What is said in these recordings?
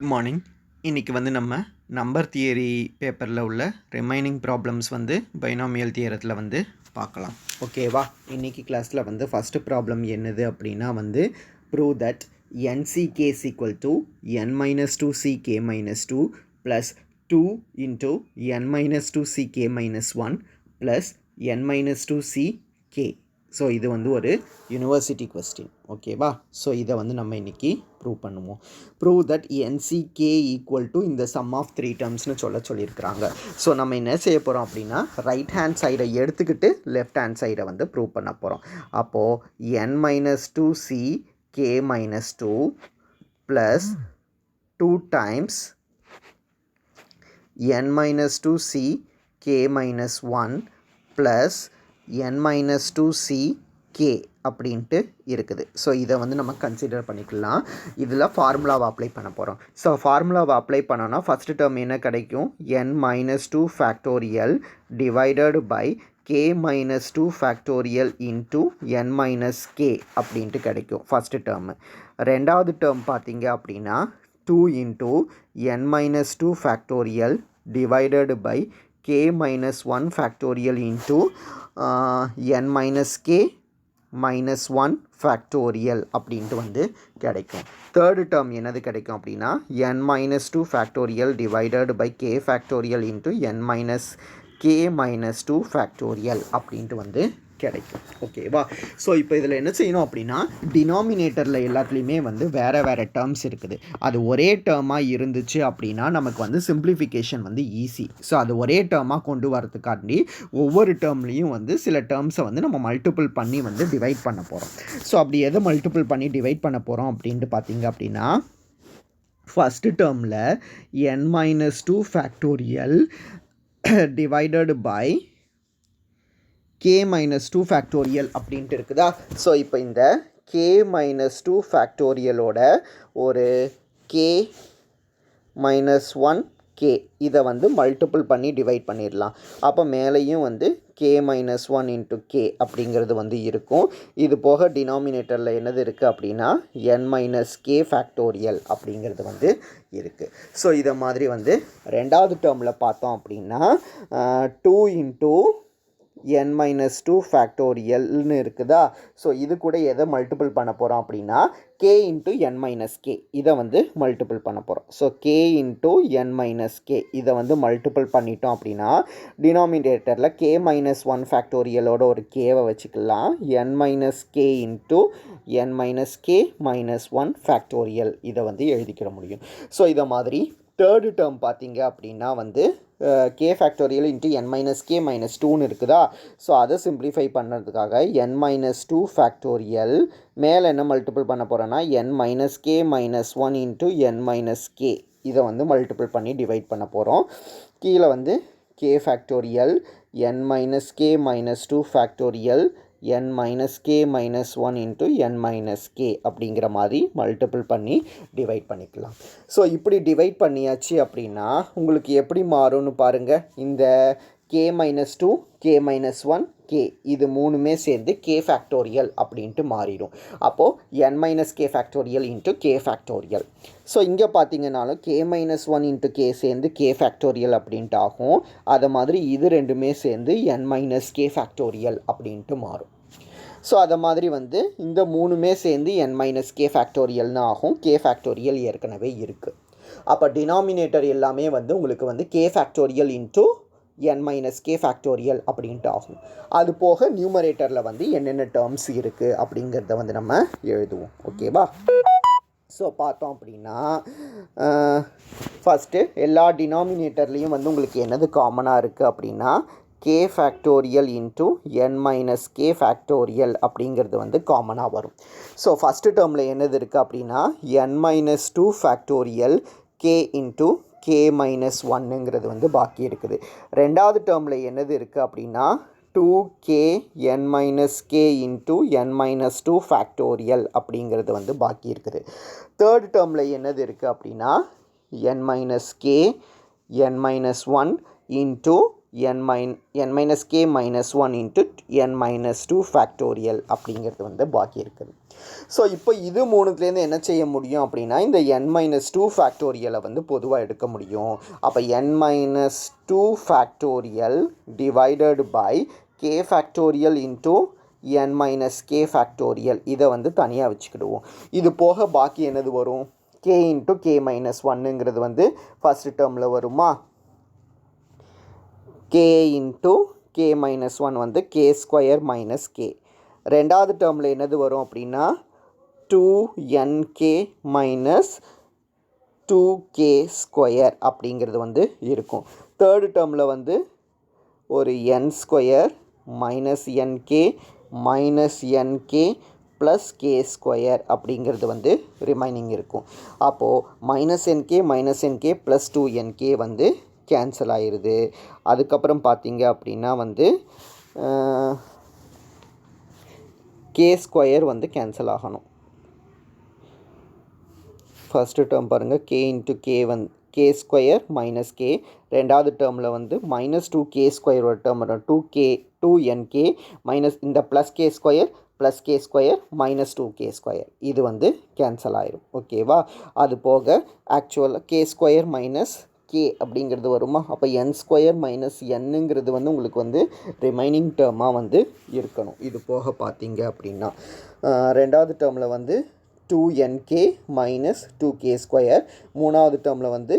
Good morning. இன்றைக்கி வந்து நம்ம நம்பர் தியரி பேப்பரில் உள்ள ரிமைனிங் ப்ராப்ளம்ஸ் வந்து பைனாமியல் தியரத்தில் வந்து பார்க்கலாம். ஓகேவா? இன்றைக்கி கிளாஸில் வந்து ஃபஸ்ட்டு ப்ராப்ளம் என்னது அப்படின்னா வந்து prove that NCK is equal to n minus 2CK minus 2 plus 2 into n minus 2CK minus 1 plus n minus 2CK. So இது வந்து ஒரு யூனிவர்சிட்டி கொஸ்டின். ஓகேவா? ஸோ இதை வந்து நம்ம இன்றைக்கி ப்ரூவ் பண்ணுவோம். Prove that NCK equal to இந்த சம் ஆஃப் 3 டேர்ம்ஸ்னு சொல்லியிருக்கிறாங்க. ஸோ நம்ம என்ன செய்ய போகிறோம் அப்படின்னா ரைட் ஹேண்ட் சைடை எடுத்துக்கிட்டு லெஃப்ட் ஹேண்ட் சைடை வந்து ப்ரூவ் பண்ண போகிறோம். அப்போது n minus 2CK minus 2 plus 2 times n minus 2CK minus 1 plus n minus 2CK அப்படின்ட்டு இருக்குது. ஸோ இதை வந்து நம்ம கன்சிடர் பண்ணிக்கலாம். இதில் ஃபார்முலாவை அப்ளை பண்ண போகிறோம். ஸோ ஃபார்முலாவை அப்ளை பண்ணோன்னா ஃபஸ்ட்டு டேர்ம் என்ன கிடைக்கும்? n minus 2 factorial divided by k minus 2 factorial into n minus k அப்படின்ட்டு கிடைக்கும் ஃபஸ்ட்டு டேர்மு. ரெண்டாவது டேர்ம் பார்த்தீங்க அப்படின்னா 2 into n minus 2 factorial divided by k minus 1 factorial into n minus k minus 1 factorial அப்படின்ட்டு வந்து கிடைக்கும். தேர்டு டேர்ம் என்னது கிடைக்கும் அப்படின்னா n minus 2 factorial divided by k factorial into n minus k minus 2 factorial அப்படின்ட்டு வந்து கிடைக்கும். ஓகேவா? ஸோ இப்போ இதில் என்ன செய்யணும் அப்படின்னா டினாமினேட்டரில் எல்லாத்துலேயுமே வந்து வேறு வேறு டேர்ம்ஸ் இருக்குது. அது ஒரே டேர்மாக இருந்துச்சு அப்படின்னா நமக்கு வந்து சிம்பிளிஃபிகேஷன் வந்து ஈஸி. ஸோ அது ஒரே டேர்மாக கொண்டு வரதுக்காண்டி ஒவ்வொரு டேர்ம்லேயும் வந்து சில டேர்ம்ஸை வந்து நம்ம மல்டிபிள் பண்ணி வந்து டிவைட் பண்ண போகிறோம். ஸோ அப்படி எதை மல்டிபிள் பண்ணி டிவைட் பண்ண போகிறோம் அப்படின்ட்டு பார்த்தீங்க அப்படின்னா ஃபஸ்ட்டு டேர்மில் n minus 2 factorial divided by k minus 2 factorial அப்படின்ட்டு இருக்குதா? ஸோ இப்போ இந்த k மைனஸ் 2 ஃபேக்டோரியலோட ஒரு k மைனஸ் 1 k இதை வந்து மல்டிபிள் பண்ணி டிவைட் பண்ணிடலாம். அப்போ மேலேயும் வந்து k மைனஸ் 1 இன்ட்டு k அப்படிங்கிறது வந்து இருக்கும். இது போக டினாமினேட்டரில் என்னது இருக்குது அப்படின்னா n மைனஸ் k ஃபேக்டோரியல் அப்படிங்கிறது வந்து இருக்குது. ஸோ இதை மாதிரி வந்து ரெண்டாவது டேர்மில் பார்த்தோம் அப்படின்னா 2 இன்ட்டு n மைனஸ் 2 ஃபேக்டோரியல்னு இருக்குதா? ஸோ இது கூட எதை மல்டிபிள் பண்ண போகிறோம் அப்படின்னா k into n minus k இதை வந்து மல்டிபிள் பண்ண போகிறோம். So k into n minus k இதை வந்து மல்டிபிள் பண்ணிட்டோம் அப்படின்னா டினாமினேட்டரில் k மைனஸ் 1 ஃபேக்டோரியலோட ஒரு கேவை வச்சுக்கலாம். n minus k into n minus k minus 1 factorial இதை வந்து எழுதிக்கிற முடியும். ஸோ இதை மாதிரி தேர்டு டேர்ம் பார்த்தீங்க அப்படின்னா வந்து k factorial into n minus k minus 2ன்னு இருக்குதா? ஸோ அதை சிம்பிளிஃபை பண்ணுறதுக்காக n மைனஸ் 2 ஃபேக்டோரியல் மேலே என்ன மல்டிபிள் பண்ண போகிறோன்னா n minus k minus 1 into n minus k இதை வந்து மல்டிபிள் பண்ணி டிவைட் பண்ண போகிறோம். கீழே வந்து k factorial n minus k minus 2 factorial n minus k minus 1 into n minus k அப்படிங்கிற மாதிரி மல்டிபிள் பண்ணி டிவைட் பண்ணிக்கலாம். ஸோ இப்படி டிவைட் பண்ணியாச்சு அப்படின்னா உங்களுக்கு எப்படி மாறும்னு பாருங்கள். இந்த k minus 2 k minus 1 k இது மூணுமே சேர்ந்து k ஃபேக்டோரியல் அப்படின்ட்டு மாறிடும். அப்போது n minus k factorial into k factorial. So இங்கே பார்த்தீங்கன்னாலும் k மைனஸ் 1 இன்ட்டு k சேர்ந்து k ஃபேக்டோரியல் அப்படின்ட்டு ஆகும். அதை மாதிரி இது ரெண்டுமே சேர்ந்து n மைனஸ் k ஃபேக்டோரியல் அப்படின்ட்டு மாறும். ஸோ அதை மாதிரி வந்து இந்த மூணுமே சேர்ந்து n மைனஸ் k ஃபேக்டோரியல்னு ஆகும். k ஃபேக்டோரியல் ஏற்கனவே இருக்குது. அப்போ டினாமினேட்டர் எல்லாமே வந்து உங்களுக்கு வந்து k factorial into n minus k factorial அப்படின்ட்டு ஆகும். அது போக நியூமரேட்டரில் வந்து என்னென்ன டேர்ம்ஸ் இருக்குது அப்படிங்கிறத வந்து நம்ம எழுதுவோம். ஓகேவா? ஸோ பார்த்தோம் அப்படின்னா ஃபஸ்ட்டு எல்லா டினாமினேட்டர்லேயும் வந்து உங்களுக்கு என்னது காமனாக இருக்குது அப்படின்னா k factorial into n minus k factorial அப்படிங்கிறது வந்து காமனாக வரும். ஸோ ஃபஸ்ட்டு டேர்மில் என்னது இருக்குது அப்படின்னா n minus 2 factorial k into k minus 1ங்கிறது வந்து பாக்கி இருக்குது. ரெண்டாவது டேர்மில் என்னது இருக்குது அப்படின்னா 2k n minus k into n minus 2 factorial அப்படிங்கிறது வந்து பாக்கி இருக்குது. தேர்ட் டேர்மில் என்னது இருக்குது அப்படின்னா n minus k n minus 1 into n minus k minus 1 into n minus 2 factorial அப்படிங்கிறது வந்து பாக்கி இருக்குது. ஸோ இப்போ இது மூணுத்துலேருந்து என்ன செய்ய முடியும் அப்படின்னா இந்த n minus 2 factorial வந்து பொதுவாக எடுக்க முடியும். அப்போ n minus 2 factorial divided by k factorial into n minus k factorial இதை வந்து தனியாக வச்சுக்கிடுவோம். இது போக பாக்கி என்னது வரும்? k into k minus 1ங்கிறது வந்து ஃபஸ்ட் டேர்மில் வருமா? k into k minus 1 வந்து k ஸ்கொயர் மைனஸ் k. ரெண்டாவது டேர்மில் என்னது வரும் அப்படின்னா 2nk மைனஸ் 2k ஸ்கொயர் அப்படிங்கிறது வந்து இருக்கும். தேர்டு டேர்மில் வந்து ஒரு n square minus nk minus nk plus k square அப்படிங்கிறது வந்து ரிமைனிங் இருக்கும். அப்போது மைனஸ் nk ப்ளஸ் 2nk வந்து கேன்சல் ஆயிடுது. அதுக்கப்புறம் பார்த்தீங்க அப்படின்னா வந்து k ஸ்கொயர் வந்து கேன்சல் ஆகணும். ஃபஸ்ட்டு டேர்ம் பாருங்கள், k இன்ட்டு k வந்து k ஸ்கொயர் மைனஸ் k. ரெண்டாவது டேர்மில் வந்து மைனஸ் 2k ஸ்கொயர் ஒரு டேர்ம் வரும். 2nk மைனஸ் இந்த plus k square plus k square minus 2k square இது வந்து கேன்சல் ஆயிடும். ஓகேவா? அது போக ஆக்சுவலாக k ஸ்கொயர் மைனஸ் k அப்படிங்கிறது வருமா? அப்போ n ஸ்கொயர் மைனஸ் என்னங்கிறது வந்து உங்களுக்கு வந்து ரிமைனிங் டேர்மாக வந்து இருக்கணும். இது போக பார்த்தீங்க அப்படின்னா ரெண்டாவது டேர்மில் வந்து 2nk மைனஸ் 2k ஸ்கொயர். மூணாவது டேர்மில் வந்து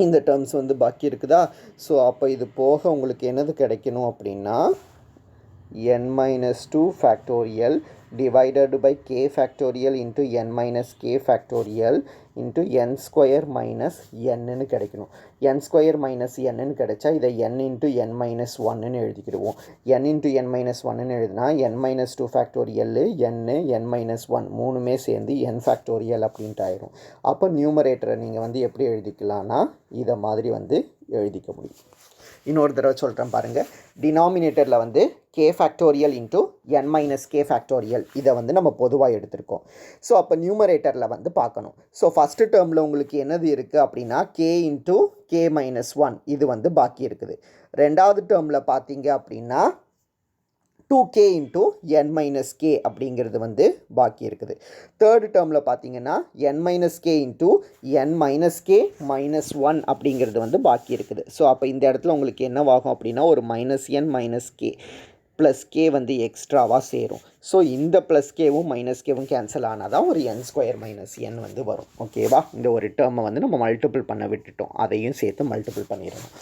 இந்த டேர்ம்ஸ் வந்து பாக்கி இருக்குதா? ஸோ அப்போ இது போக உங்களுக்கு என்னது கிடைக்கணும் அப்படின்னா n minus 2 factorial divided by k factorial into n minus k factorial into n square minus nன்னு கிடைக்கணும். n square minus nன்னு கிடைச்சா இதை n into n minus 1ன்னு எழுதிக்கிடுவோம். n into n minus 1ன்னு எழுதினா n minus 2 factorial n minus 1 மூணுமே சேர்ந்து n factorial அப்படின்ட்டு ஆயிரும். அப்போ நியூமரேட்டரை நீங்கள் வந்து எப்படி எழுதிக்கலாம்னா இதை மாதிரி வந்து எழுதிக்க முடியும். இன்னொரு தடவை சொல்கிறேன் பாருங்கள். டினாமினேட்டரில் வந்து k factorial into n minus k factorial இதை வந்து நம்ம பொதுவாக எடுத்திருக்கோம். ஸோ அப்போ நியூமரேட்டரில் வந்து பார்க்கணும். ஸோ ஃபஸ்ட்டு டேர்மில் உங்களுக்கு என்னது இருக்குது அப்படின்னா k இன்ட்டு k மைனஸ் 1 இது வந்து பாக்கி இருக்குது. ரெண்டாவது டேர்மில் பார்த்தீங்க அப்படின்னா 2k into n minus k அப்படிங்கிறது வந்து பாக்கி இருக்குது. தேர்டு டேர்மில் பார்த்தீங்கன்னா n minus k into n minus k minus 1 அப்படிங்கிறது வந்து பாக்கி இருக்குது. ஸோ அப்போ இந்த இடத்துல உங்களுக்கு என்னவாகும் அப்படின்னா ஒரு minus n minus k plus k வந்து எக்ஸ்ட்ராவாக சேரும். ஸோ இந்த ப்ளஸ் கேவும் மைனஸ் கேவும் கேன்சல் ஆனால் தான் ஒரு n ஸ்கொயர் மைனஸ் n வந்து வரும். ஓகேவா? இந்த ஒரு டேர்மை வந்து நம்ம மல்டிபிள் பண்ண விட்டுட்டோம், அதையும் சேர்த்து மல்டிபிள் பண்ணிடணும்.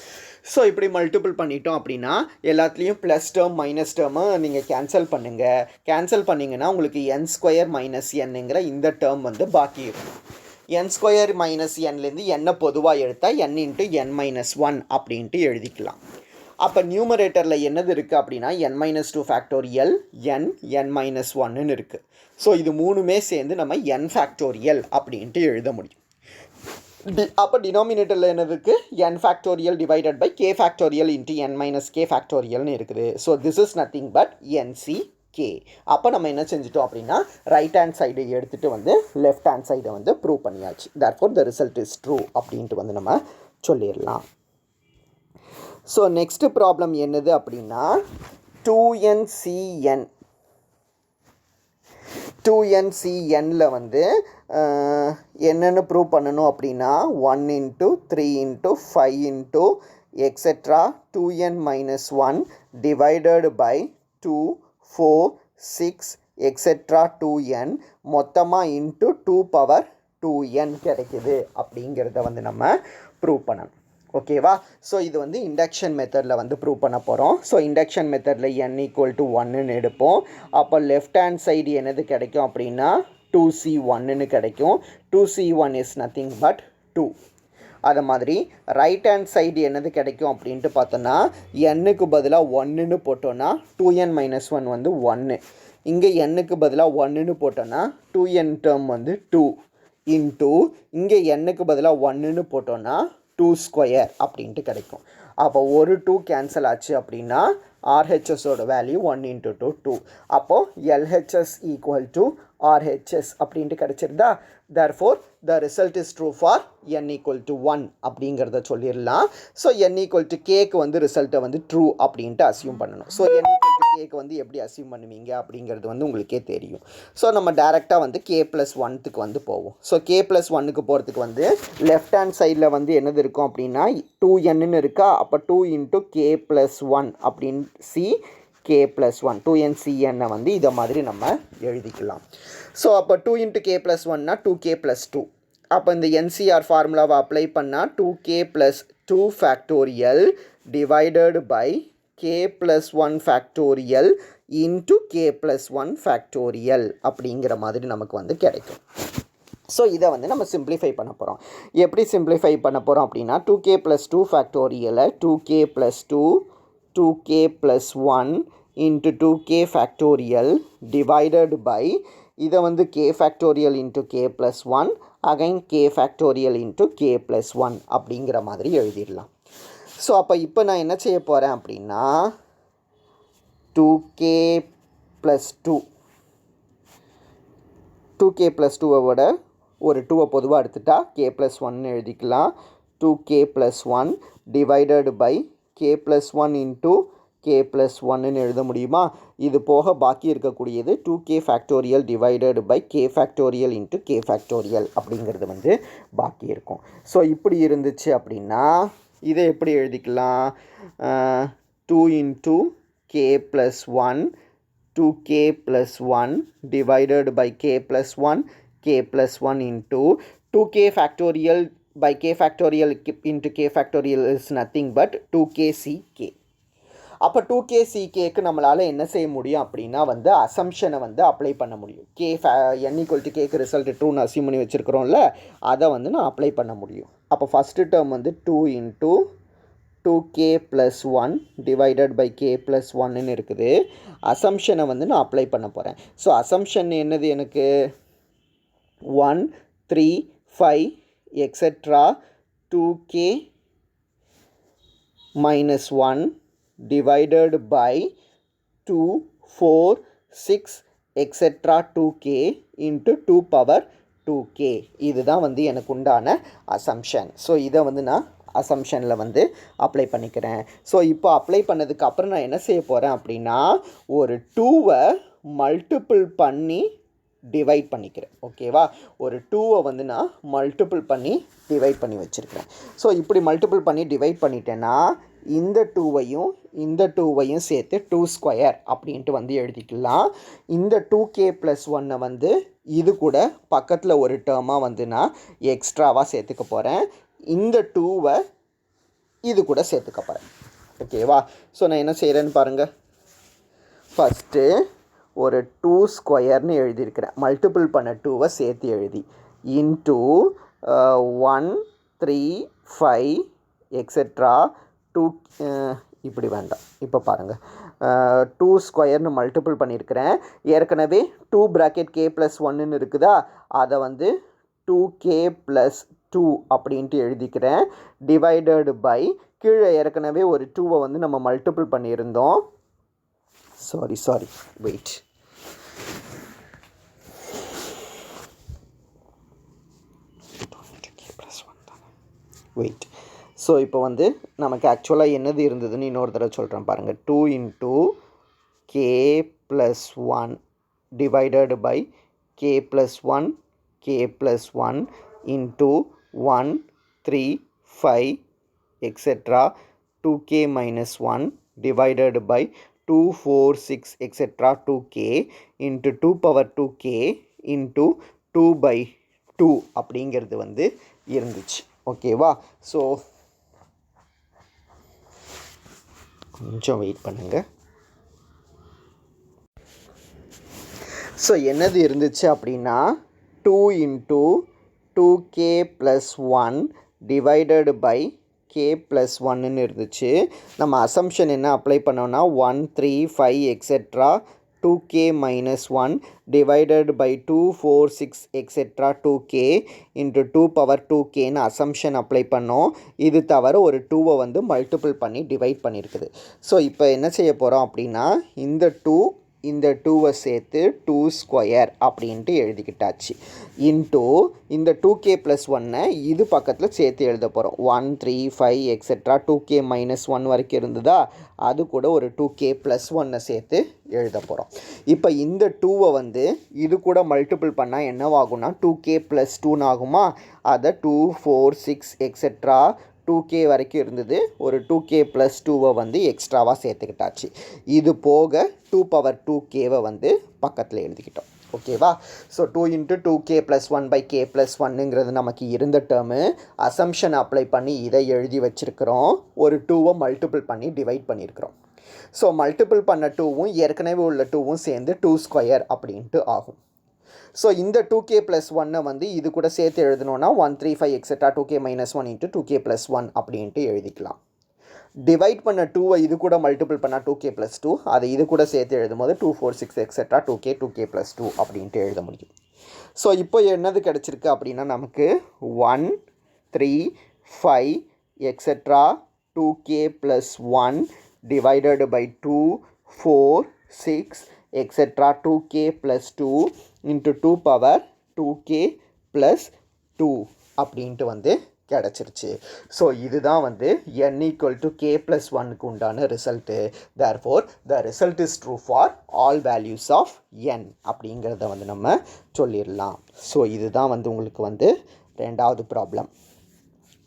ஸோ இப்படி மல்டிபிள் பண்ணிட்டோம் அப்படின்னா எல்லாத்துலேயும் ப்ளஸ் டேர்ம் மைனஸ் டேர்மை நீங்கள் கேன்சல் பண்ணுங்கள். கேன்சல் பண்ணிங்கன்னா உங்களுக்கு n ஸ்கொயர் மைனஸ் என்னங்கிற இந்த டேர்ம் வந்து பாக்கி இருக்கும். n ஸ்கொயர் மைனஸ் என்ன்லேருந்து என்னை பொதுவாக எடுத்தால் n இன்ட்டு n மைனஸ் 1 அப்படின்ட்டு எழுதிக்கலாம். அப்போ நியூமரேட்டரில் என்னது இருக்குது அப்படின்னா n minus 2 factorial n minus 1ன்னு இருக்குது. ஸோ இது மூணுமே சேர்ந்து நம்ம n ஃபேக்டோரியல் அப்படின்ட்டு எழுத முடியும். அப்போ டினாமினேட்டரில் என்னது இருக்குது? n factorial divided by k factorial into n minus k ஃபேக்டோரியல்னு இருக்குது. So this is nothing but nck. அப்போ நம்ம என்ன செஞ்சிட்டோம் அப்படின்னா ரைட் ஹேண்ட் சைடு எடுத்துகிட்டு வந்து லெஃப்ட் ஹேண்ட் சைடை வந்து ப்ரூவ் பண்ணியாச்சு. Therefore the result is true அப்படின்ட்டு வந்து நம்ம சொல்லிடலாம். ஸோ நெக்ஸ்ட்டு ப்ராப்ளம் என்னது அப்படின்னா 2ncnல வந்து என்னென்னு ப்ரூவ் பண்ணணும் அப்படின்னா 1 into 3 into 5 into etcetera 2n minus 1 divided by 2 4 6 etcetera 2n மொத்தமாக இன்ட்டு 2 பவர் 2n கிடைக்குது அப்படிங்கிறத வந்து நம்ம ப்ரூவ் பண்ணணும். ஓகேவா? ஸோ இது வந்து இண்டக்ஷன் மெத்தடில் வந்து ப்ரூவ் பண்ண போகிறோம். ஸோ இண்டக்ஷன் மெத்தடில் n ஈக்குவல் டு 1ன்னு எடுப்போம். அப்போ லெஃப்ட் ஹேண்ட் சைடு என்னது கிடைக்கும் அப்படின்னா 2c1ன்னு கிடைக்கும். 2c1 is nothing but 2. அது மாதிரி ரைட் ஹேண்ட் சைடு என்னது கிடைக்கும் அப்படின்ட்டு பார்த்தோன்னா n-க்கு பதிலாக 1ன்னு போட்டோன்னா 2n மைனஸ் 1 வந்து 1. இங்கே n-க்கு பதிலாக 1ன்னு போட்டோன்னா 2n டேர்ம் வந்து 2 இன்ட்டு இங்கே n-க்கு பதிலாக 1ன்னு போட்டோன்னா 2 ஸ்கொயர் அப்படின்ட்டு கிடைக்கும். அப்போ ஒரு 2 கேன்சல் ஆச்சு அப்படின்னா ஆர்ஹெச்எஸோட வேல்யூ 1 இன்ட்டு 2 2. அப்போது எல்ஹெச்எஸ் ஈக்குவல் டு ஆர்ஹெச்எஸ் அப்படின்ட்டு கிடச்சிருந்தா therefore the result is true for n equal to 1 அப்படிங்கிறத சொல்லிடலாம். ஸோ n equal to kக்கு வந்து ரிசல்ட்டை வந்து ட்ரூ அப்படின்ட்டு அசியூம் பண்ணணும். ஸோ n equal to kக்கு வந்து எப்படி அசியூம் பண்ணுவீங்க அப்படிங்கிறது வந்து உங்களுக்கே தெரியும். ஸோ நம்ம டேரெக்டாக வந்து k + 1க்கு வந்து போவோம். ஸோ k + 1க்கு போகிறதுக்கு வந்து லெஃப்ட் ஹேண்ட் சைடில் வந்து என்னது இருக்கும் அப்படின்னா 2nன்னு இருக்கா. அப்போ 2 × k + 1 அப்படின்னு k + 1 2ncn வந்து இதை மாதிரி நம்ம எழுதிக்கலாம். ஸோ அப்போ 2 × k + 1னா 2k + 2. அப்போ இந்த NCR ஃபார்முலாவை அப்ளை பண்ணால் 2k + 2 factorial divided by k + 1 factorial into k + 1 factorial அப்படிங்கிற மாதிரி நமக்கு வந்து கிடைக்கும். ஸோ இதை வந்து நம்ம சிம்பிளிஃபை பண்ண போகிறோம். எப்படி சிம்பிளிஃபை பண்ண போகிறோம் அப்படின்னா 2k + 2 ஃபேக்டோரியலை 2k + 2 2k + 1 into 2k factorial divided by இதை வந்து k factorial into k + 1 again k factorial into k + 1 அப்படிங்கிற மாதிரி எழுதிடலாம். ஸோ அப்போ இப்போ நான் என்ன செய்ய போகிறேன் அப்படின்னா 2k + 2 2k + 2 விட ஒரு 2 பொதுவாக எடுத்துட்டா k + 1 எழுதிக்கலாம். 2k + 1 divided by k + 1 into k + 1ன்னு எழுத முடியுமா? இது போக பாக்கி இருக்கக்கூடியது 2k factorial divided by k factorial into k factorial அப்படிங்கிறது வந்து பாக்கி இருக்கும். ஸோ இப்படி இருந்துச்சு அப்படின்னா இதை எப்படி எழுதிக்கலாம்? 2 × k + 1 2k + 1 divided by k + 1 k + 1 into 2k factorial by k factorial into k factorial is nothing but 2kck. அப்போ 2kckக்கு நம்மளால் என்ன செய்ய முடியும் அப்படின்னா வந்து அசம்ஷனை வந்து அப்ளை பண்ண முடியும். n = kக்கு ரிசல்ட் ட்ரூன்னு அசியூம் பண்ணி வச்சுருக்கிறோம்ல, அதை வந்து நான் அப்ளை பண்ண முடியும். அப்போ ஃபஸ்ட்டு டேர்ம் வந்து 2 × 2k + 1 டிவைடட் பை k + 1ன்னு இருக்குது. அசம்ஷனை வந்து நான் அப்ளை பண்ண போகிறேன். ஸோ அசம்ஷன் என்னது எனக்கு 1 3 5 etcetera 2k - 1 divided by 2 4 6 etcetera 2k into 2 power 2k. இதுதான் வந்து எனக்கு உண்டான அசம்ஷன். ஸோ இதை வந்து நான் அசம்ஷனில் வந்து அப்ளை பண்ணிக்கிறேன். ஸோ இப்போ அப்ளை பண்ணதுக்கு அப்புறம் நான் என்ன செய்ய போகிறேன் அப்படின்னா ஒரு 2வை மல்டிபிள் பண்ணி டிவைட் பண்ணிக்கிறேன். ஓகேவா? ஒரு 2வை வந்து நான் மல்டிபிள் பண்ணி டிவைட் பண்ணி வச்சுருக்கிறேன். ஸோ இப்படி மல்டிபிள் பண்ணி டிவைட் பண்ணிட்டேன்னா இந்த 2வையும் சேர்த்து 2² அப்படின்ட்டு வந்து எழுதிக்கலாம். இந்த 2k + 1 வந்து இது கூட பக்கத்தில் ஒரு டேர்மாக வந்து நான் எக்ஸ்ட்ராவாக சேர்த்துக்க போகிறேன். இந்த 2வை இது கூட சேர்த்துக்க போகிறேன். ஓகேவா? ஸோ நான் என்ன செய்கிறேன்னு பாருங்கள். ஃபஸ்ட்டு ஒரு 2² எழுதியிருக்கிறேன். மல்டிபிள் பண்ண 2வை சேர்த்து எழுதி இன்ட்டு 1 3 5 எக்ஸெட்ரா 2 இப்படி வேண்டாம். இப்போ பாருங்கள் 2² மல்டிபிள் பண்ணியிருக்கிறேன். ஏற்கனவே 2 ப்ராக்கெட் k + 1ன்னு இருக்குதா, அதை வந்து 2k + 2 அப்படின்ட்டு எழுதிக்கிறேன். டிவைடடு பை கீழே ஏற்கனவே ஒரு 2வை வந்து நம்ம மல்டிபிள் பண்ணியிருந்தோம். Sorry wait. ஸோ இப்போ வந்து நமக்கு ஆக்சுவலாக என்னது இருந்ததுன்னு இன்னொரு தடவை சொல்கிறேன் பாருங்கள். 2 × k + 1 divided by k + 1 k + 1 into 1 3 5 etcetera 2k - 1 divided by 2 4 6 etc 2k into 2 power 2k into 2/2 அப்படிங்கிறது வந்து இருந்துச்சு. ஓகேவா? ஸோ கொஞ்சம் வெயிட் பண்ணுங்க. ஸோ என்னது இருந்துச்சு அப்படின்னா 2 × 2k + 1 divided by k + 1ன்னு இருந்துச்சு. நம்ம அசம்ஷன் என்ன அப்ளை பண்ணோன்னா 1 3 5 etcetera 2k - 1 divided by 2 4 6 etcetera 2k into 2 power 2kன்னு அசம்ஷன் அப்ளை பண்ணோம். இது தவிர ஒரு 2வை வந்து மல்டிபிள் பண்ணி டிவைட் பண்ணியிருக்குது. ஸோ இப்போ என்ன செய்ய போகிறோம் அப்படின்னா இந்த 2 இந்த 2வை சேர்த்து 2 ஸ்கொயர் அப்படின்ட்டு எழுதிக்கிட்டாச்சு. இன்ட்டு இந்த 2k + 1 இது பக்கத்தில் சேர்த்து எழுத போகிறோம். 1 3 5 எக்ஸெட்ரா 2k - 1 வரைக்கும் இருந்ததா, அது கூட ஒரு 2k + 1 சேர்த்து எழுத போகிறோம். இப்போ இந்த 2வை வந்து இது கூட மல்டிபிள் பண்ணால் என்னவாகும்னா 2k + 2 ஆகுமா, அதை 2 4 6 எக்ஸெட்ரா 2k வரைக்கும் இருந்தது, ஒரு 2k + 2வை வந்து எக்ஸ்ட்ராவாக சேர்த்துக்கிட்டாச்சு. இது போக 2^2kவை வந்து பக்கத்தில் எழுதிக்கிட்டோம். ஓகேவா? ஸோ 2 × 2k + 1/k + 1ங்கிறது நமக்கு இருந்த டேர்மு. அசம்ஷன் அப்ளை பண்ணி இதை எழுதி வச்சுருக்கிறோம். ஒரு 2வை மல்டிபிள் பண்ணி டிவைட் பண்ணியிருக்கிறோம். ஸோ மல்டிபிள் பண்ண 2வும் ஏற்கனவே உள்ள 2வும் சேர்ந்து 2 ஸ்கொயர் அப்படின்ட்டு ஆகும். ஸோ இந்த 2k + 1 வந்து இது கூட சேர்த்து எழுதணுன்னா 1 3 5 எக்ஸெட்ரா 2k - 1 × 2k + 1 அப்படின்ட்டு எழுதிக்கலாம். டிவைட் பண்ண 2வை இது கூட மல்டிபிள் பண்ணால் 2k + 2, அதை இது கூட சேர்த்து எழுதும் போது 2 4 6 எக்ஸெட்ரா 2k + 2 அப்படின்ட்டு எழுத முடியும். ஸோ இப்போ என்னது கிடச்சிருக்கு அப்படின்னா நமக்கு 1 3 5 etcetera 2k + 1 divided by 2 4 6 etcetera 2k + 2 into 2^2k + 2 அப்படின்ட்டு வந்து கிடச்சிருச்சு. ஸோ இதுதான் வந்து n = k + 1க்கு உண்டான result. Therefore the result is true for all values of n அப்படிங்கிறத வந்து நம்ம சொல்லிடலாம். ஸோ இதுதான் வந்து உங்களுக்கு வந்து ரெண்டாவது ப்ராப்ளம்,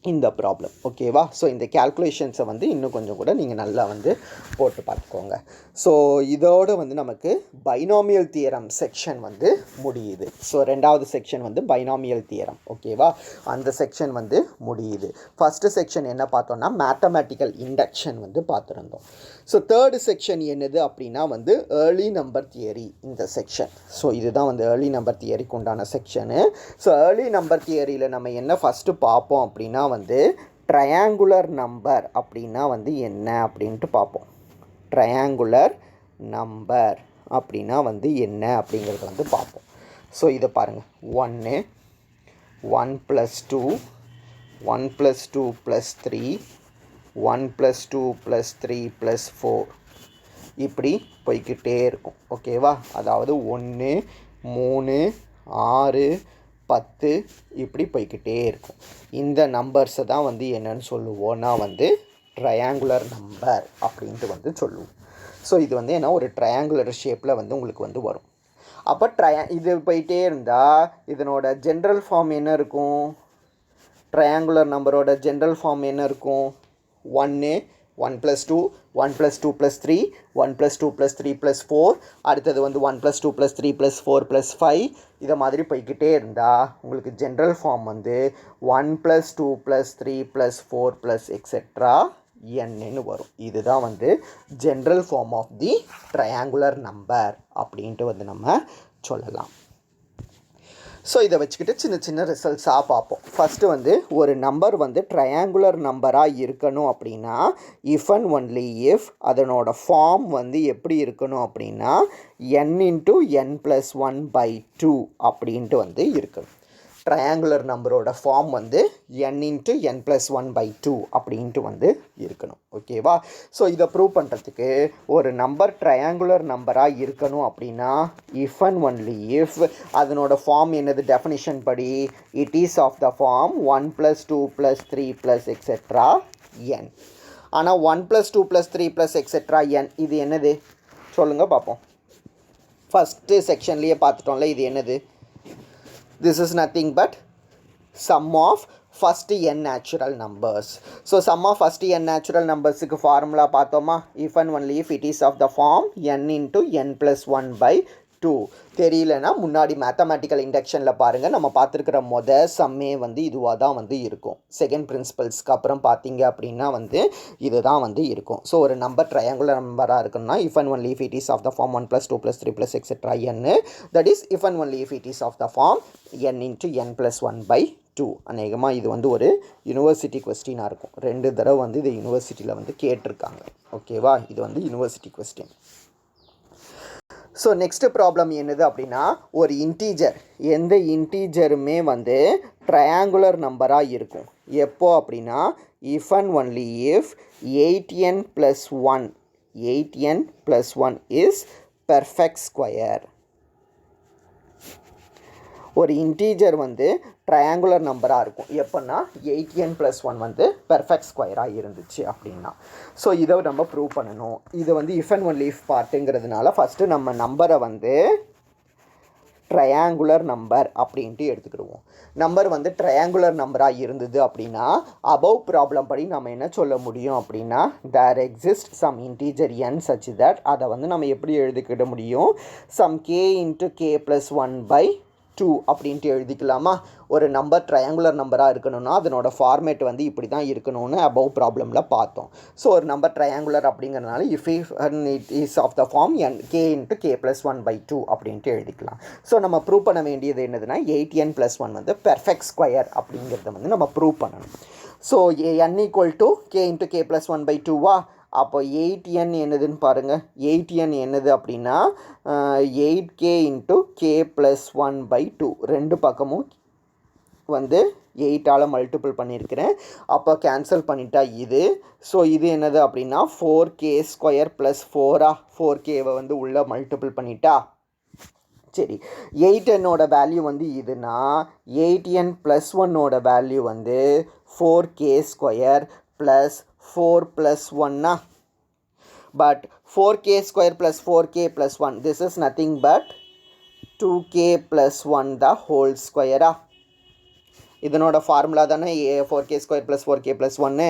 இந்த ப்ராப்ளம். ஓகேவா? ஸோ இந்த கேல்குலேஷன்ஸை வந்து இன்னும் கொஞ்சம் கூட நீங்கள் நல்லா வந்து போட்டு பார்த்துக்கோங்க. ஸோ இதோடு வந்து நமக்கு பைனாமியல் தியரம் செக்ஷன் வந்து முடியுது. ஸோ ரெண்டாவது செக்ஷன் வந்து பைனாமியல் தியரம். ஓகேவா? அந்த செக்ஷன் வந்து முடியுது. ஃபஸ்ட்டு செக்ஷன் என்ன பார்த்தோம்னா மேத்தமேட்டிக்கல் இண்டக்ஷன் வந்து பார்த்துருந்தோம். ஸோ தேர்டு செக்ஷன் என்னது அப்படின்னா வந்து ஏர்லி நம்பர் தியரி இந்த செக்ஷன். ஸோ இதுதான் வந்து ஏர்லி நம்பர் தியரிக்கு உண்டான செக்ஷனு. ஸோ ஏர்லி நம்பர் தியரியில் நம்ம என்ன ஃபஸ்ட்டு பார்ப்போம் அப்படின்னா வந்து ட்ரையாங்குலர் நம்பர் அப்படின்னா வந்து என்ன அப்படின்ட்டு பார்ப்போம். ட்ரையாங்குலர் நம்பர் அப்படின்னா வந்து என்ன அப்படிங்கிறத வந்து பார்ப்போம். ஸோ இதை பாருங்கள், 1 1 + 2 1 + 2 + 3 1 + 2 + 3 + 4 இப்படி போய்கிட்டே இருக்கும். ஓகேவா? அதாவது 1 3 6 10 இப்படி போய்கிட்டே இருக்கும். இந்த நம்பர்ஸை தான் வந்து என்னன்னு சொல்லுவோன்னா வந்து ட்ரையாங்குலர் நம்பர் அப்படின்ட்டு வந்து சொல்லுவோம். ஸோ இது வந்து என்ன, ஒரு ட்ரையாங்குலர் ஷேப்பில் வந்து உங்களுக்கு வந்து வரும். அப்போ இது போயிட்டே இருந்தால் இதனோட ஜென்ரல் ஃபார்ம் என்ன இருக்கும்? ட்ரையாங்குலர் நம்பரோட ஜென்ரல் ஃபார்ம் என்ன இருக்கும்? 1 1 + 2 1 + 2 + 3 1 + 2 + 3 + 4 அடுத்தது வந்து 1 + 2 + 3 + 4 + 5 இதை மாதிரி போய்கிட்டே இருந்தால் உங்களுக்கு ஜென்ரல் ஃபார்ம் வந்து 1 + 2 + 3 + 4 + எக்ஸெட்ரா n வரும். இதுதான் வந்து general form of the triangular number அப்படின்ட்டு வந்து நம்ம சொல்லலாம். ஸோ இதை வச்சுக்கிட்டு சின்ன சின்ன ரிசல்ட்ஸாக பார்ப்போம். ஃபஸ்ட்டு வந்து ஒரு நம்பர் வந்து ட்ரையாங்குலர் நம்பராக இருக்கணும் அப்படின்னா இஃப் அண்ட் ஒன்லி இஃப் அதனோட ஃபார்ம் வந்து எப்படி இருக்கணும் அப்படின்னா n × n + 1/2 அப்படின்ட்டு வந்து இருக்கணும். ட்ரையாங்குலர் நம்பரோட ஃபார்ம் வந்து n × n + 1/2 அப்படின்ட்டு வந்து இருக்கணும். ஓகேவா? ஸோ இதை ப்ரூவ் பண்ணுறதுக்கு ஒரு நம்பர் ட்ரையாங்குலர் நம்பராக இருக்கணும் அப்படின்னா இஃப் அண்ட் ஒன்லி இஃப் அதனோட ஃபார்ம் என்னது? டெஃபினிஷன் படி it is of the form 1 + 2 + 3 + etcetera n. ஆனால் 1 + 2 + 3 + எக்ஸெட்ரா n இது என்னது சொல்லுங்கள் பார்ப்போம். ஃபஸ்ட்டு செக்ஷன்லேயே பார்த்துட்டோம்ல, இது என்னது? This is nothing but sum of first n natural numbers. So sum of first n natural numbers க்கு ஃபார்முலா பார்த்தோமா? if and only if it is of the form n × n + 1/2. தெரியலனா முன்னாடி மேத்தமேட்டிக்கல் இண்டக்ஷனில் பாருங்கள், நம்ம பார்த்துருக்கிற சம்மே வந்து இதுவாக தான் வந்து இருக்கும். செகண்ட் பிரின்சிபல்ஸ்க்கு அப்புறம் பார்த்தீங்க அப்படின்னா வந்து இதுதான் வந்து இருக்கும். ஸோ ஒரு நம்பர் ட்ரையாங்குலர் நம்பராக இருக்குன்னா if and only if it is of the form 1 + 2 + 3 + etcetera n, that is if and only if it is of the form n × n + 1/2. அநேகமாக இது வந்து ஒரு யூனிவர்சிட்டி கொஸ்டினாக இருக்கும். 2 தடவை வந்து இது யூனிவர்சிட்டியில் வந்து கேட்டிருக்காங்க. ஓகேவா? இது வந்து university question. So next problem என்னது அப்படின்னா ஒரு இன்டீஜர், எந்த இன்டீஜருமே வந்து ட்ரையாங்குலர் நம்பராக இருக்கும். எப்போ அப்படின்னா if and only if 8n + 1 is perfect square. ஒரு இன்டீஜர் வந்து ட்ரையாங்குலர் நம்பராக இருக்கும் எப்போன்னா 8n + 1 வந்து பெர்ஃபெக்ட் ஸ்கொயராக இருந்துச்சு அப்படின்னா. ஸோ இதை நம்ம ப்ரூவ் பண்ணணும். இது வந்து இஃப் அண்ட் ஒன்லி இஃப் பார்ட்டுங்கிறதுனால ஃபஸ்ட்டு நம்ம நம்பரை வந்து ட்ரையாங்குலர் நம்பர் அப்படின்ட்டு எடுத்துக்கிடுவோம். நம்பர் வந்து ட்ரையாங்குலர் நம்பராக இருந்தது அப்படின்னா அபவ் ப்ராப்ளம் படி நம்ம என்ன சொல்ல முடியும் அப்படின்னா there exist some integer n such that அதை வந்து நம்ம எப்படி எழுதிக்கிட முடியும், சம் k × k + 1/2 அப்படின்ட்டு எழுதிக்கலாமா. ஒரு நம்பர் ட்ரையாங்குலர் நம்பராக இருக்கணும்னா அதனோட ஃபார்மேட் வந்து இப்படி தான் இருக்கணும்னு அபவ் ப்ராப்ளமில் பார்த்தோம். ஸோ ஒரு நம்பர் ட்ரையாங்குலர் அப்படிங்கிறதுனால if it is of the form k × k + 1/2 அப்படின்ட்டு எழுதிக்கலாம். ஸோ நம்ம ப்ரூவ் பண்ண வேண்டியது என்னதுன்னா 8n + 1 வந்து பெர்ஃபெக்ட் ஸ்கொயர் அப்படிங்கிறத வந்து நம்ம ப்ரூவ் பண்ணணும். So n = k × k + 1/2வா. அப்போ 8n என்னதுன்னு பாருங்கள். 8n என்னது அப்படின்னா 8k × k + 1/2. ரெண்டு பக்கமும் வந்து 8ஆல் மல்டிபிள் பண்ணியிருக்கிறேன். அப்போ கேன்சல் பண்ணிட்டா இது. ஸோ இது என்னது அப்படின்னா 4k² + 4 4kவை வந்து உள்ளே மல்டிபிள் பண்ணிட்டா. சரி, 8nோட வேல்யூ வந்து இதுனா 8n + 1ஓட வேல்யூ வந்து 4k² + 4 + 1 but 4k² + 4k + 1 this is nothing but 2k + 1 the whole square. இதனோட ஃபார்முலா தானே 4k² + 4k + 1.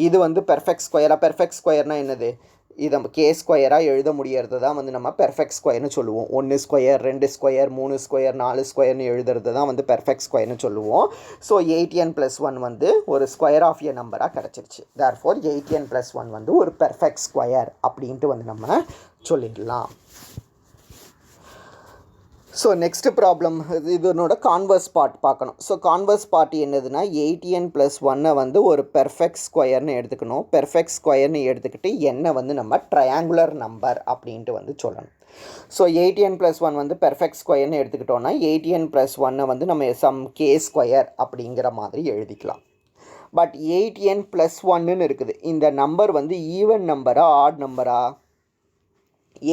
இது வந்து பெர்ஃபெக்ட் ஸ்கொயராக. பெர்ஃபெக்ட் ஸ்கொயர்னால் என்னது, இதை k ஸ்கொயராக எழுத முடியறது தான் வந்து நம்ம பெர்ஃபெக்ட் ஸ்கொயர்னு சொல்லுவோம். 1 ஸ்கொயர் 2 ஸ்கொயர் 3 ஸ்கொயர் 4 ஸ்கொயர்னு எழுதுறது தான் வந்து பெர்ஃபெக்ட் ஸ்கொயர்னு சொல்லுவோம். ஸோ 8n + 1 வந்து ஒரு ஸ்கொயர் ஆஃப் எ நம்பராக கிடச்சிருச்சு. தேர்ஃபோர் 8n + 1 வந்து ஒரு பெர்ஃபெக்ட் ஸ்கொயர் அப்படின்ட்டு வந்து நம்ம சொல்லிடலாம். ஸோ நெக்ஸ்ட் ப்ராப்ளம் இதனோட கான்வர்ஸ் பார்ட் பார்க்கணும். ஸோ கான்வர்ஸ் பார்ட் என்னதுன்னா 8n + 1 வந்து ஒரு பெர்ஃபெக்ட் ஸ்கொயர்னு எடுத்துக்கணும். பெர்ஃபெக்ட் ஸ்கொயர்னு எடுத்துக்கிட்டு என்ன வந்து நம்ம ட்ரையாங்குலர் நம்பர் அப்படின்ட்டு வந்து சொல்லணும். ஸோ 8n + 1 வந்து பெர்ஃபெக்ட் ஸ்கொயர்னு எடுத்துக்கிட்டோன்னா 8n + 1 வந்து நம்ம சம் k² அப்படிங்கிற மாதிரி எழுதிக்கலாம். பட் 8n + 1ன்னு இருக்குது. இந்த நம்பர் வந்து ஈவன் நம்பரா ஆட் நம்பரா?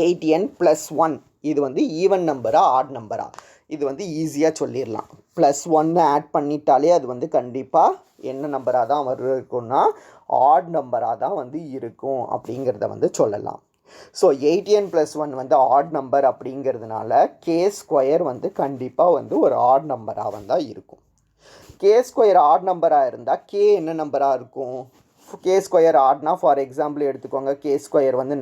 8n + 1 இது வந்து ஈவன் நம்பரா ஆட் நம்பரா? இது வந்து ஈஸியாக சொல்லிடலாம். +1 ஆட் பண்ணிட்டாலே அது வந்து கண்டிப்பாக என்ன நம்பராக தான் இருக்கும்னா ஆட் நம்பராக தான் வந்து இருக்கும் அப்படிங்கிறத வந்து சொல்லலாம். ஸோ 8n + 1 வந்து ஆட் நம்பர் அப்படிங்கிறதுனால k² வந்து கண்டிப்பாக வந்து ஒரு ஆட் நம்பராக வந்து இருக்கும். k² ஆட் நம்பராக இருந்தால் k என்ன நம்பராக இருக்கும்? k² ஆட்னா ஃபார் எக்ஸாம்பிள் எடுத்துக்கோங்க. k² வந்து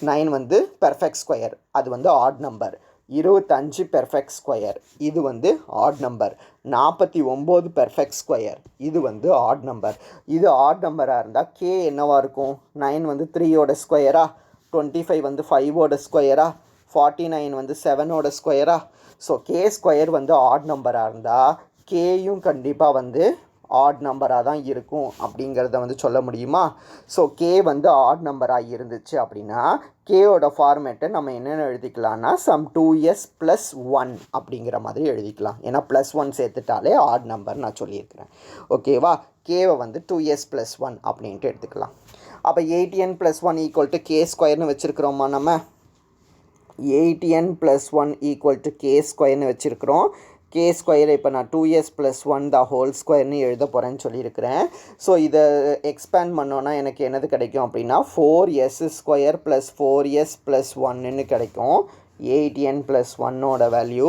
9 வந்து பெர்ஃபெக்ட் ஸ்கொயர், அது வந்து ஆட் நம்பர். 25 பெர்ஃபெக்ட் ஸ்கொயர், இது வந்து ஆட் நம்பர். 49 பெர்ஃபெக்ட் ஸ்கொயர், இது வந்து ஆட் நம்பர். இது ஆட் நம்பராக இருந்தால் k என்னவாக இருக்கும்? 9 வந்து 3ஓட ஸ்கொயரா, 25 வந்து 5ஓட ஸ்கொயரா, 49 வந்து 7ஓட ஸ்கொயரா. ஸோ k² வந்து ஆட் நம்பராக இருந்தால் கேயும் கண்டிப்பாக வந்து ஆட் நம்பராக தான் இருக்கும் அப்படிங்கிறத வந்து சொல்ல முடியுமா? ஸோ k வந்து ஆட் நம்பராக இருந்துச்சு அப்படின்னா கேயோட ஃபார்மேட்டை நம்ம என்னென்ன எழுதிக்கலாம்னா சம் 2s + 1 அப்படிங்கிற மாதிரி எழுதிக்கலாம். ஏன்னா +1 சேர்த்துட்டாலே ஆட் நம்பர் நான் சொல்லியிருக்கிறேன். ஓகேவா? கேவை வந்து 2s + 1 அப்படின்ட்டு எடுத்துக்கலாம். அப்போ 8n + 1 = k² வச்சுருக்கிறோமா? நம்ம 8n + 1 = k² வச்சுருக்கிறோம். k² இப்போ நான் 2s + 1 the whole square எழுத போகிறேன்னு சொல்லியிருக்கிறேன். ஸோ இதை எக்ஸ்பேண்ட் பண்ணோன்னா எனக்கு என்னது கிடைக்கும் அப்படின்னா 4s² + 4s + 1ன்னு கிடைக்கும். 8n + 1ஓட வேல்யூ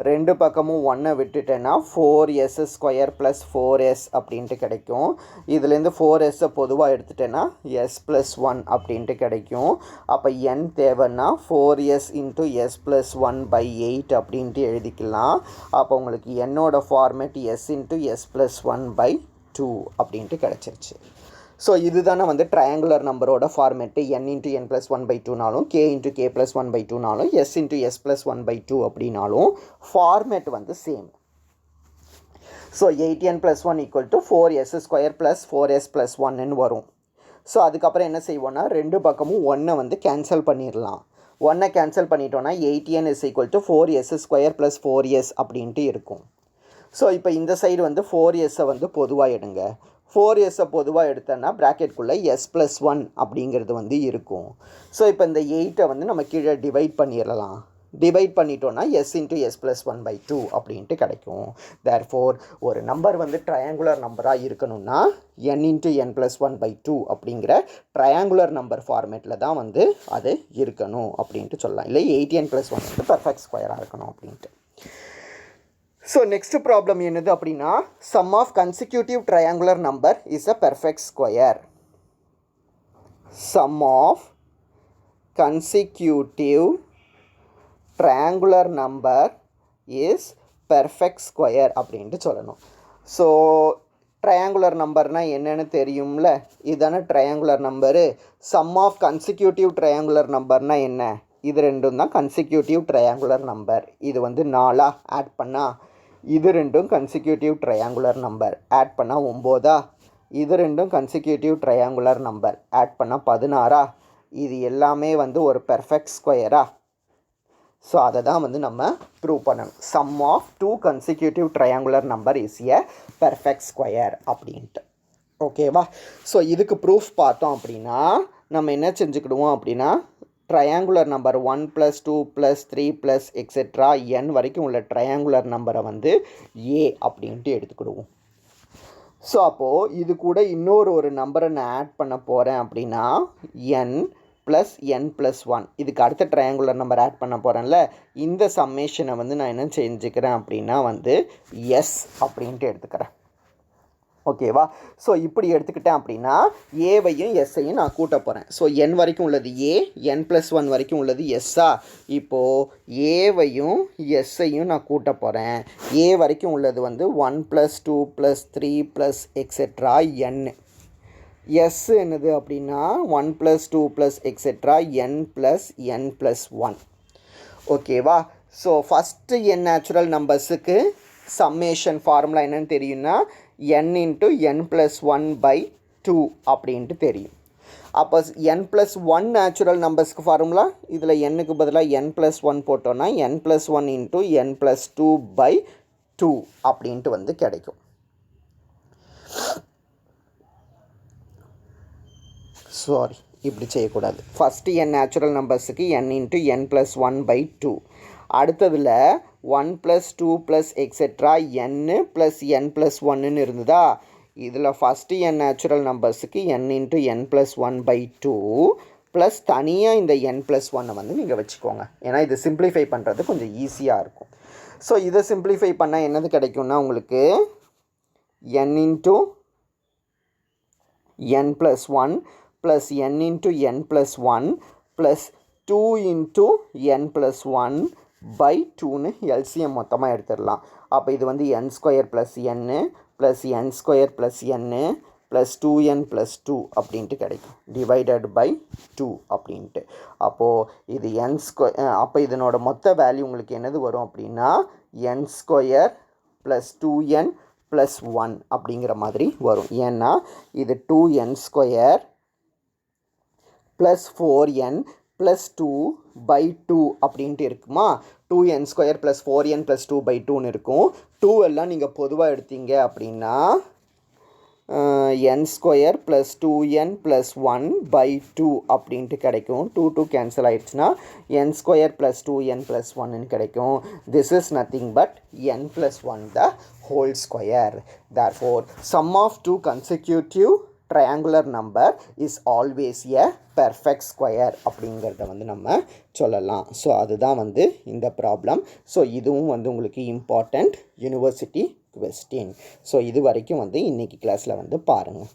ரெண்டு பக்கமும் 1 விட்டுட்டேன்னா 4s² + 4s அப்படின்ட்டு கிடைக்கும். இதுலேருந்து 4s பொதுவாக எடுத்துட்டேன்னா s + 1 அப்படின்ட்டு கிடைக்கும். அப்போ n தேவைன்னா 4s × s + 1/8 அப்படின்ட்டு எழுதிக்கலாம். அப்போ உங்களுக்கு என்னோட ஃபார்மேட் s × s + 1/2 அப்படின்ட்டு கிடச்சிருச்சு. ஸோ இதுதானே வந்து ட்ரையாங்குலர் நம்பரோட format. n × n + 1/2நாலும் k × k + 1/2நாலும் s × s + 1/2 அப்படின்னாலும் ஃபார்மேட் வந்து same. So 8n + 1 = 4s² + 4s + 1ன்னு வரும். ஸோ அதுக்கப்புறம் என்ன செய்வோன்னா ரெண்டு பக்கமும் 1 வந்து கேன்சல் பண்ணிடலாம். 1 கேன்சல் பண்ணிட்டோன்னா 8n = 4s² + 4s அப்படின்ட்டு இருக்கும். ஸோ இப்போ இந்த சைடு வந்து 4s வந்து பொதுவாக எடுங்க. 4s பொதுவாக எடுத்தோன்னா ப்ராக்கெட்குள்ளே s+1 அப்படிங்கிறது வந்து இருக்கும். ஸோ இப்போ இந்த 8 வந்து நம்ம கீழே டிவைட் பண்ணிடலாம். டிவைட் பண்ணிட்டோன்னா s × s+1/2 அப்படின்ட்டு கிடைக்கும். தேர்ஃபோர் ஒரு நம்பர் வந்து ட்ரையாங்குலர் நம்பராக இருக்கணும்னா n × n+1/2 அப்படிங்கிற ட்ரையாங்குலர் நம்பர் ஃபார்மேட்டில் தான் வந்து அது இருக்கணும் அப்படின்ட்டு சொல்லலாம். இல்லை 8n+1 வந்து பெர்ஃபெக்ட் ஸ்கொயராக இருக்கணும் அப்படின்ட்டு. ஸோ நெக்ஸ்ட் ப்ராப்ளம் என்னது அப்படின்னா sum of consecutive triangular number is a perfect square. Sum of consecutive triangular number is perfect square அப்படின்ட்டு சொல்லணும். ஸோ ட்ரையாங்குலர் நம்பர்னால் என்னென்னு தெரியும்ல, இதுதானே triangular number. Sum of consecutive triangular நம்பர்னால் என்ன, இது ரெண்டும் தான் கன்சிக்யூட்டிவ் ட்ரையாங்குலர் நம்பர். இது வந்து 4 ஆட் பண்ணால் இது ரெண்டும் கன்சிக்யூட்டிவ் ட்ரையாங்குலர் நம்பர் ஆட் பண்ணால் 9, இது ரெண்டும் கன்சிக்யூட்டிவ் ட்ரையாங்குலர் நம்பர் ஆட் பண்ணால் 16. இது எல்லாமே வந்து ஒரு பெர்ஃபெக்ட் ஸ்கொயரா. ஸோ அதை தான் வந்து நம்ம ப்ரூவ் பண்ணணும். Sum of 2 consecutive triangular number is a perfect square அப்படின்ட்டு. ஓகேவா? ஸோ இதுக்கு ப்ரூஃப் பார்த்தோம் அப்படின்னா நம்ம என்ன செஞ்சுக்கிடுவோம் அப்படின்னா ட்ரையாங்குலர் நம்பர் 1 + 2 + 3 + எக்ஸெட்ரா n வரைக்கும் உள்ள ட்ரையாங்குலர் நம்பரை வந்து a அப்படின்ட்டு எடுத்துக்கிடுவோம். ஸோ அப்போது இது கூட இன்னொரு நம்பரை நான் ஆட் பண்ண போகிறேன் அப்படின்னா n + n+1 இதுக்கு அடுத்த ட்ரையாங்குலர் நம்பர் ஆட் பண்ண போகிறேன்ல, இந்த சம்மேஷனை வந்து நான் என்ன செஞ்சுக்கிறேன் அப்படின்னா வந்து எஸ் அப்படின்ட்டு எடுத்துக்கிறேன். ஓகேவா? ஸோ இப்படி எடுத்துக்கிட்டேன் அப்படின்னா ஏவையும் எஸ்ஸையும் நான் கூட்ட போகிறேன். ஸோ n வரைக்கும் உள்ளது a, n+1 வரைக்கும் உள்ளது எஸ்ஸா. இப்போது ஏவையும் எஸ்ஸையும் நான் கூட்ட போகிறேன். a வரைக்கும் உள்ளது வந்து 1 + 2 + 3 + எக்ஸெட்ரா n. எஸ் என்னது அப்படின்னா 1 + 2 + எக்ஸெட்ரா n + n+1. ஓகேவா? ஸோ ஃபஸ்ட்டு n நேச்சுரல் நம்பர்ஸுக்கு சம்மேஷன் ஃபார்முலா என்னன்னு தெரியும்னா n × n+1/2 அப்படின்ட்டு தெரியும். அப்போ n+1 நேச்சுரல் நம்பர்ஸ்க்கு ஃபார்முலா இதில் n-க்கு பதிலாக n+1 போட்டோன்னா n+1 × n+2/2 அப்படின்ட்டு வந்து கிடைக்கும். சாரி, இப்படி செய்யக்கூடாது. ஃபஸ்ட்டு n நேச்சுரல் நம்பர்ஸுக்கு n × n+1/2. அடுத்ததில் 1 + 2 + எக்ஸெட்ரா n + n+1ன்னு இருந்ததா. இதில் ஃபஸ்ட்டு n நேச்சுரல் நம்பர்ஸுக்கு n × n+1/2 ப்ளஸ் தனியாக இந்த n+1 வந்து நீங்கள் வச்சுக்கோங்க. ஏன்னா இது சிம்பிளிஃபை பண்ணுறது கொஞ்சம் ஈஸியாக இருக்கும். ஸோ இதை சிம்பிளிஃபை பண்ணால் என்னது கிடைக்கும்னா உங்களுக்கு n × n+1 + n × n+1 + 2 × n+1/2ன்னு LCM மொத்தமாக எடுத்துடலாம். அப்போ இது வந்து n² + n + n² + n + 2n + 2 அப்படின்ட்டு கிடைக்கும். /2 அப்படின்ட்டு. அப்போது இது n². அப்போ இதனோட மொத்த வேல்யூ உங்களுக்கு என்னது வரும் அப்படின்னா n² + 2n + 1 அப்படிங்கிற மாதிரி வரும். ஏன்னா இது 2n² + 4n + 2/2 அப்படின்ட்டு இருக்குமா. 2n² + 4n + 2/2ன்னு இருக்கும். 2 எல்லாம் நீங்கள் பொதுவாக எடுத்தீங்க அப்படின்னா n² + 2n + 1/2 அப்படின்ட்டு கிடைக்கும். 2 கேன்சல் ஆயிடுச்சுன்னா n² + 2n + 1ன்னு கிடைக்கும். This is nothing but n+1 the whole square. Therefore sum of 2 consecutive triangular number is always a perfect square அப்படிங்கிறத வந்து நம்ம சொல்லலாம். ஸோ அதுதான் வந்து இந்த ப்ராப்ளம். ஸோ இதுவும் வந்து உங்களுக்கு இம்பார்ட்டண்ட் யூனிவர்சிட்டி கொஸ்டின். ஸோ இது வரைக்கும் வந்து இன்றைக்கி கிளாஸில் வந்து பாருங்கள்.